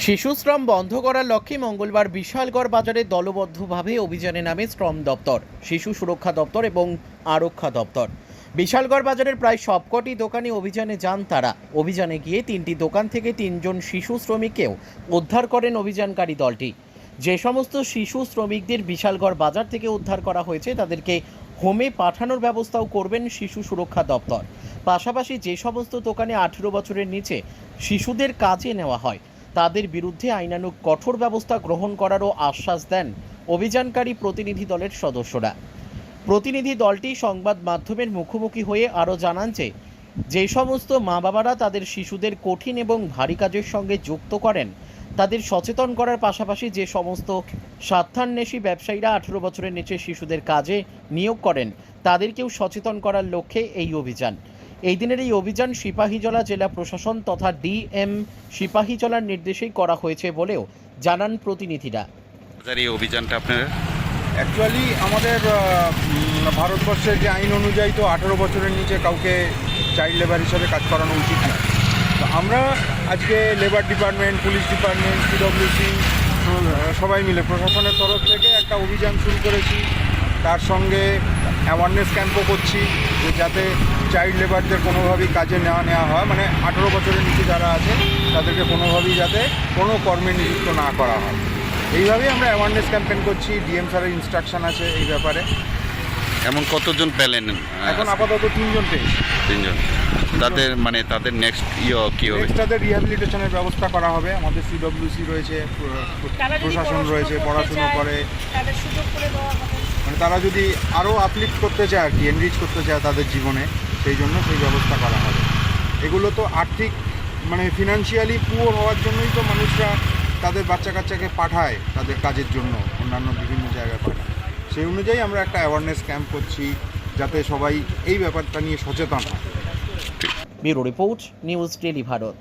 শিশুশ্রম বন্ধ করার লক্ষ্যে মঙ্গলবার বিশালগড় বাজারে দলবদ্ধভাবে অভিযানে নামে শ্রম দপ্তর, শিশু সুরক্ষা দপ্তর এবং আরক্ষা দপ্তর। বিশালগড় বাজারের প্রায় সবকটি দোকানে অভিযানে যান তারা। অভিযানে গিয়ে 3টি দোকান থেকে 3 জন শিশু শ্রমিককেও উদ্ধার করেন অভিযানকারী দলটি। যে সমস্ত শিশু শ্রমিকদের বিশালগড় বাজার থেকে উদ্ধার করা হয়েছে তাদেরকে হোমে পাঠানোর ব্যবস্থাও করবেন শিশু সুরক্ষা দপ্তর। পাশাপাশি যে সমস্ত দোকানে 18 বছরের নিচে শিশুদের কাজে নেওয়া হয় তাদের বিরুদ্ধে আইনানুগ কঠোর ব্যবস্থা গ্রহণ করারও আশ্বাস দেন অভিযানকারী প্রতিনিধি দলের সদস্যরা। প্রতিনিধি দলটি সংবাদ মাধ্যমের মুখোমুখি হয়ে আরও জানান যে সমস্ত মা বাবারা তাদের শিশুদের কঠিন এবং ভারী কাজের সঙ্গে যুক্ত করেন তাদের সচেতন করার পাশাপাশি যে সমস্ত স্বার্থান্বেষী ব্যবসায়ীরা 18 বছরের নিচে শিশুদের কাজে নিয়োগ করেন তাদেরকেও সচেতন করার লক্ষ্যে এই অভিযান। এই দিনের এই অভিযান সিপাহীজলা জেলা প্রশাসন তথা ডিএম সিপাহীজলার নির্দেশেই করা হয়েছে বলেও জানান প্রতিনিধিরা। এই অভিযানটা আপনার অ্যাকচুয়ালি আমাদের ভারতবর্ষের যে আইন অনুযায়ী তো 18 বছরের নিচে কাউকে চাইল্ড লেবার হিসাবে কাজ করানো উচিত নয়। তো আমরা আজকে লেবার ডিপার্টমেন্ট, পুলিশ ডিপার্টমেন্ট, পিডব্লিউসি সবাই মিলে প্রশাসনের তরফ থেকে একটা অভিযান শুরু করেছি। তার সঙ্গে অ্যাওয়ারনেস ক্যাম্পও করছি যে যাতে চাইল্ড লেবারদের কোনোভাবেই কাজে নেওয়া হয়, মানে 18 বছরের নিচে যারা আছে তাদেরকে কোনোভাবেই যাতে কোনো কর্মে নিযুক্ত না করা হয়। এইভাবেই আমরা অ্যাওয়ারনেস ক্যাম্পেইন করছি। ডিএম স্যারের ইনস্ট্রাকশন আছে এই ব্যাপারে। এমন কতজন পেলেন? এখন আপাতত 3 জন পেয়েছি। 3 জন। তাদের নেক্সট কী হবে? তাদের রিহ্যাবিলিটেশনের ব্যবস্থা করা হবে। আমাদের সিডব্লিউসি রয়েছে, প্রশাসন রয়েছে, পড়াশুনো করে, মানে তারা যদি আরও আপলিফ্ট করতে চায় আর কি, এনরিচ করতে চায় তাদের জীবনে, সেই জন্য সেই ব্যবস্থা করা হবে। এগুলো তো আর্থিক মানে ফিনান্সিয়ালি পুয়ার হওয়ার জন্যই তো মানুষরা তাদের বাচ্চা কাচ্চাকে পাঠায় তাদের কাজের জন্য, অন্যান্য বিভিন্ন জায়গায় পাঠায়। সেই অনুযায়ী আমরা একটা অ্যাওয়ারনেস ক্যাম্প করছি যাতে সবাই এই ব্যাপারটা নিয়ে সচেতন হয়। Bureau report, news daily Bharat.